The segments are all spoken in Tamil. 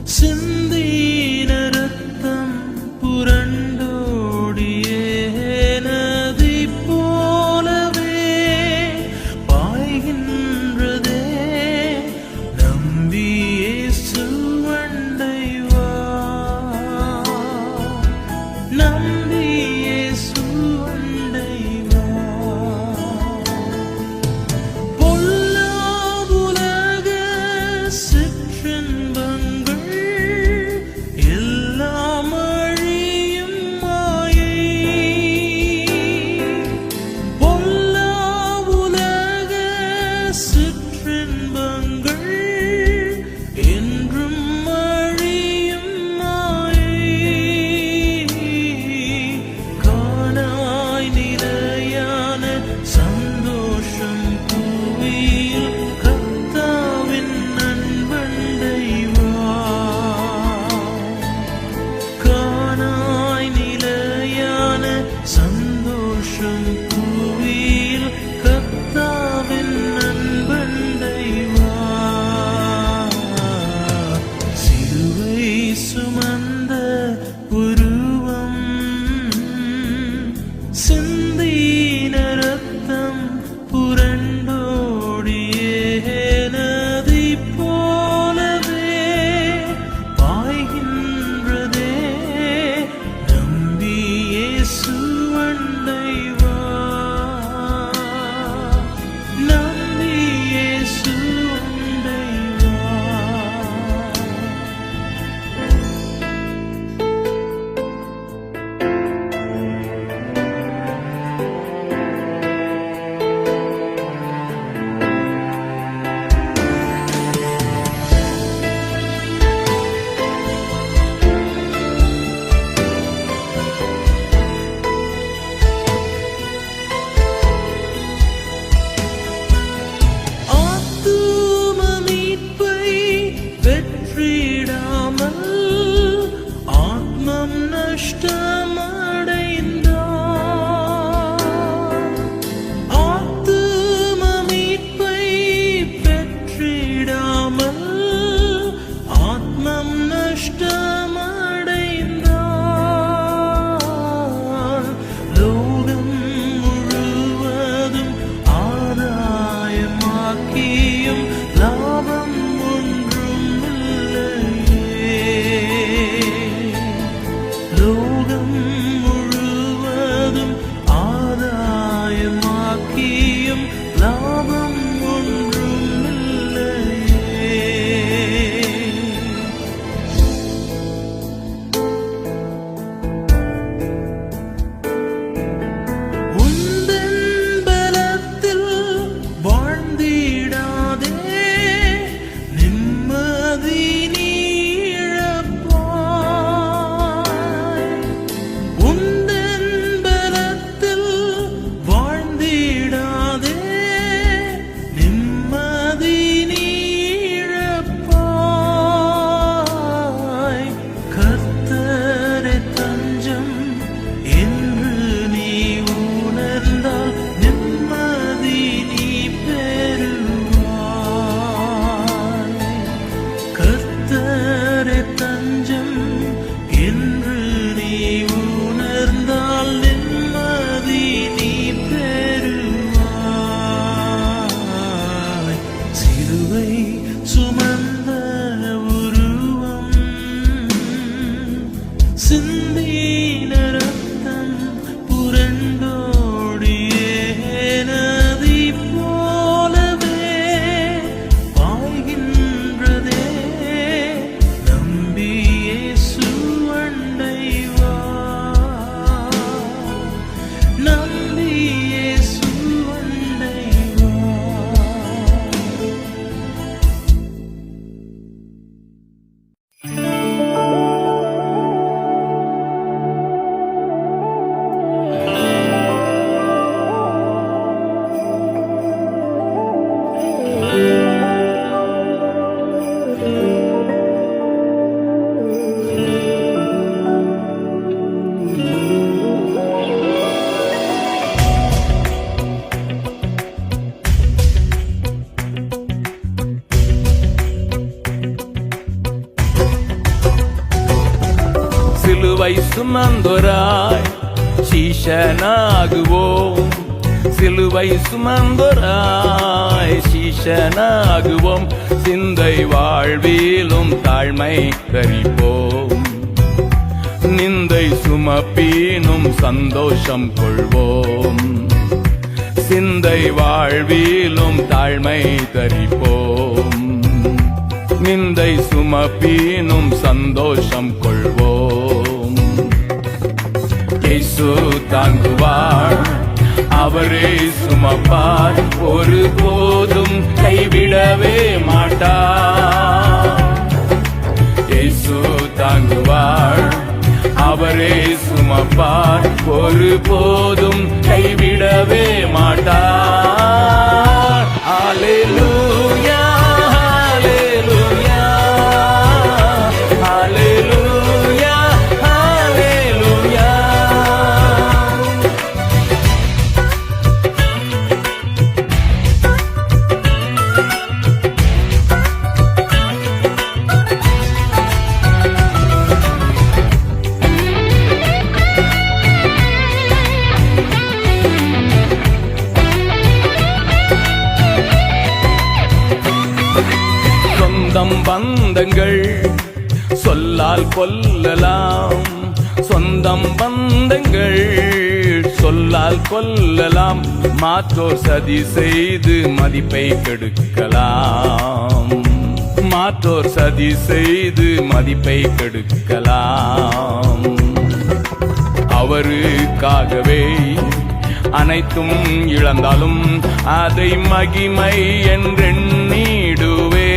சிந்தின ரத்தம் புரண்டோடியே நதி போலவே பாய்கின்றதே. நம்பி இயேசு அண்டை வா, நம்பி இயேசு அண்டை வா. பொல்லாவுலக சிற்றின்பங்கள் எல்லாம் அழியும் மாயை. பொல்லாவுலக சிற்றின்பங்கள் என்றும் அழியும் மாயை. காணாய் நிலையான சந்தோஷம் பூமியில் கர்த்தாவின் அன்பண்டை வா. காணாய் நிலையான சந்தோஷம் பூமியில் கர்த்தாவின் அன்பண்டை வா. சிலுவை சுமந்த உருவம் சிந்தின ரத்தம் புரண்டோடியே நதி போலவே பாய்கின்றதே. நம்பி இயேசு அண்டை வா, நம்பி இயேசு அண்டை வா. ஆத்தும மீட்பை வெற்றிடாமல் ஆத்மம் நஷ்டமடைந்தார். ஆத்தும மீட்பை பெற்றிடாமல் ஆத்மம் நஷ்டமடைந்தார். லோகம் முழுவதும் ஆதாயமாக்கியும் லாபம் ஒன்றும் இல்லையே. லோகம் சிலுவை சுமந்தோராய் சீஷனாகுவோம். சிலுவை சுமந்தோராய் சீஷனாகுவோம். சிந்தை வாழ்விலும் தாழ்மை கரிப்போம். நிந்தை சுமப்பீனும் சந்தோஷம் கொள்வோம். சிந்தை வாழ்விலும் தாழ்மை தரிப்போம். நிந்தை சுமப்பீனும் சந்தோஷம் கொள்வோம். இயேசு தாங்குவார், அவரே சுமப்பார், ஒரு போதும் கைவிடவே மாட்டார். இயேசு தாங்குவார், அவரே சுமப்பார், ஒரு போதும் கைவிடவே மாட்டார். அல்லேலூயா, அல்லேலூயா, அல்லேலூயா, அல்லேலூயா. சொந்தம் பந்தங்கள் சொல்லால் கொல்லலாம். சொந்தம் பந்தங்கள் சொல்லால் கொல்லலாம். மாற்றோர் சதி செய்து மதிப்பை கெடுக்கலாம். மாற்றோர் சதி செய்து மதிப்பை கெடுக்கலாம். அவருக்காகவே அனைத்தும் இழந்தாலும் அதை மகிமை என்றெண்ணிடுவே.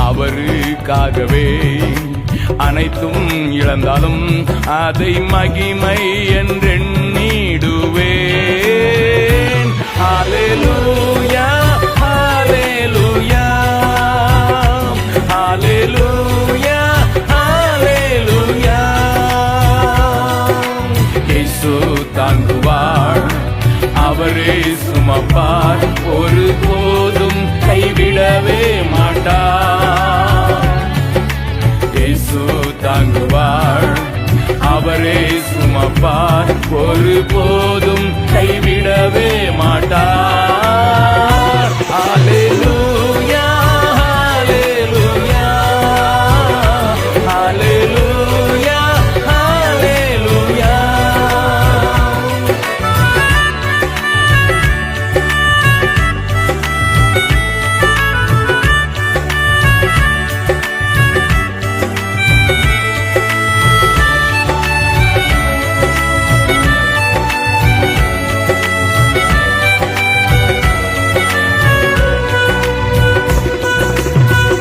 அவருக்காகவே அனைத்தும் இழந்தாலும் அதை மகிமை என்றெண்ணிடுவேன். அல்லேலூயா, அல்லேலூயா, அல்லேலூயா, அல்லேலூயா. இயேசு தாங்குவார், அவரே சுமப்பார், ஒரு போதும் கைவிடவே மாட்டார். இயேசு தாங்குவார், அவரே சுமப்பார், ஒரு போதும் கைவிடவே மாட்டார். அல்லேலூயா, அல்லேலூயா, அல்லேலூயா, அல்லேலூயா.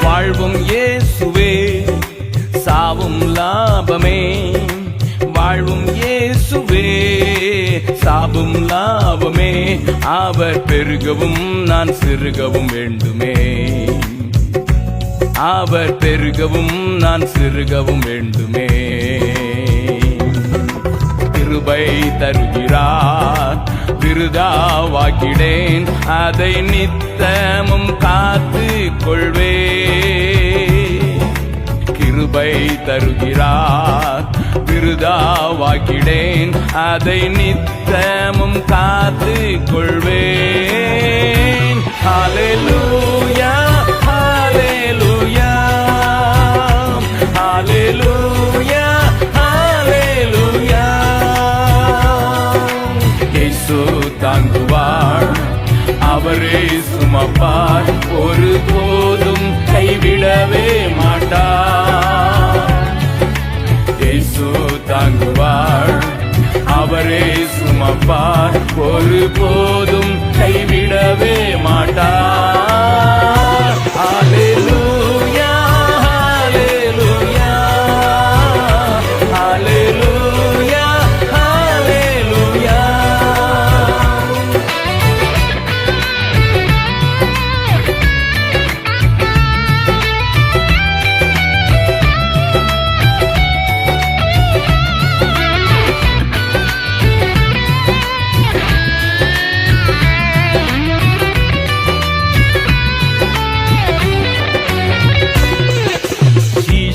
வாழ்வும் இயேசுவே, சாவும் லாபமே. வாழ்வும் இயேசுவே, சாவும் லாபமே. அவர் பெருகவும் நான் சிறுகவும் வேண்டுமே. அவர் பெருகவும் நான் சிறுகவும் வேண்டுமே. கிருபை தருகிறார், விருதாவாக்கிடேன், அதை நித்தமும் காத்து கொள்வே. கிருபை தருகிறார், விருதாவாக்கிடேன், அதை நித்தமும் காத்து கொள்வேன். அல்லேலூயா, அல்லேலூயா, அல்லேலூயா, அல்லேலூயா. இயேசு தாங்குவார், அவரே சுமப்பார், ஒரு போதும் கைவிடவே மாட்டார். இயேசு தாங்குவார், அவரே சுமப்பார், ஒரு போதும் கைவிடவே மாட்டார். அல்லேலூயா, அல்லேலூயா, அல்லேலூயா, அல்லேலூயா.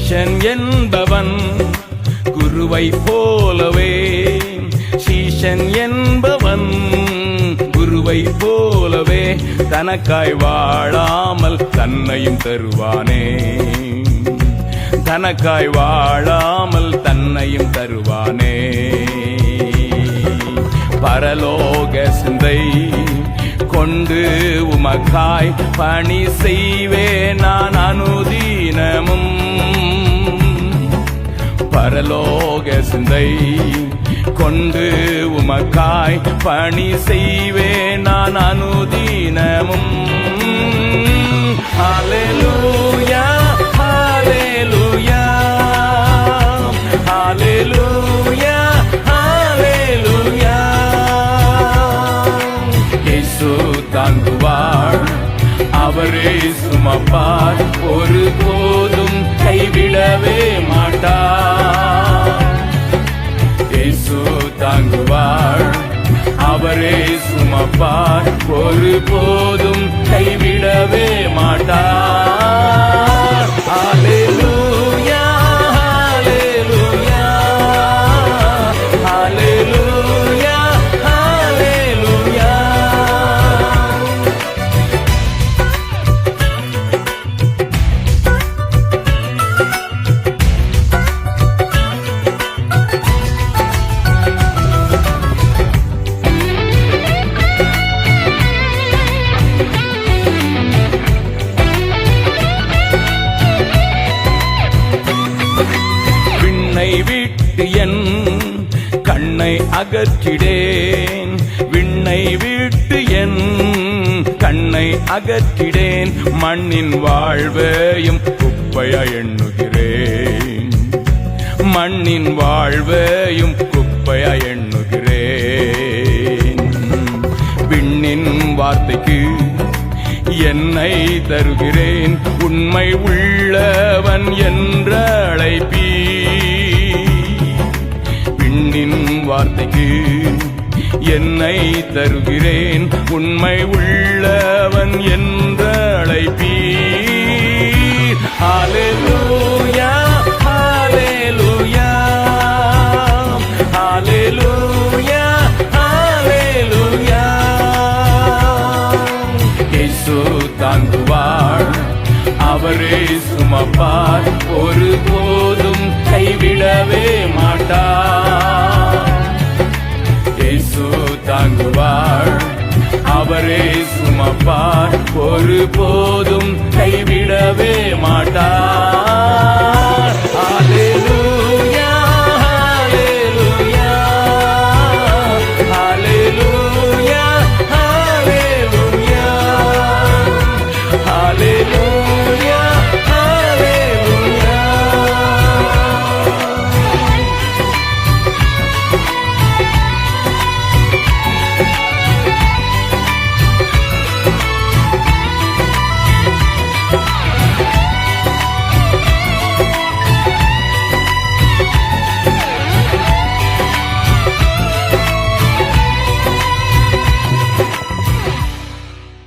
சீஷன் என்பவன் குருவை போலவே, சீஷன் என்பவன் குருவை போலவே தனக்காய் வாழாமல் தன்னையும் தருவானே, தனக்காய் வாழாமல் தன்னையும் தருவானே. பரலோக சிந்தை கொண்டு உமக்காய் பணி செய்வேன் நான் அனுதினமும். பரலோக சிந்தை கொண்டு உமக்காய் பணி செய்வேன் நான் அனுதினமும். ஹல்லேலூயா ஹல்லேலூயா ஹல்லேலூயா ஹல்லேலூயா. இயேசு தாங்குவார், அவரே சுமப்பார், ஒருபோதும் கைவிடவே மாட்டார். இயேசு தாங்குவார், அவரே சுமப்பார், ஒருபோதும் கைவிடவே மாட்டார். ஹல்லேலூயா ஹல்லேலூயா ஹல்லேலூயா ஹல்லேலூயா. விண்ணை விட்டு என் கண்ணை அகற்றிடேன், விண்ணை விட்டு என் கண்ணை அகற்றிடேன், மண்ணின் வாழ்வையும் குப்பையா எண்ணுகிறேன், மண்ணின் வாழ்வையும் குப்பையா எண்ணுகிறேன். விண்ணின் வார்த்தைக்கு என்னை தருகிறேன், உண்மை உள்ளவன் என்ற அழைப்பீ. விண்ணின் வார்த்தைக்கு என்னை தருகிறேன், உண்மை உள்ளவன் என்ற அழைப்பீர். ஹல்லேலூயா ஹல்லேலூயா ஹல்லேலூயா ஹல்லேலூயா. இயேசு தாங்குவார், அவரே சுமப்பார், ஒருபோதும் கைவிடவே மாட்டார். இயேசு தாங்குவார், அவரே சுமப்பார், ஒருபோதும் கைவிடவே மாட்டார். ஹல்லேலூயா ஹல்லேலூயா ஹல்லேலூயா ஹல்லேலூயா ஹல்லேலூயா.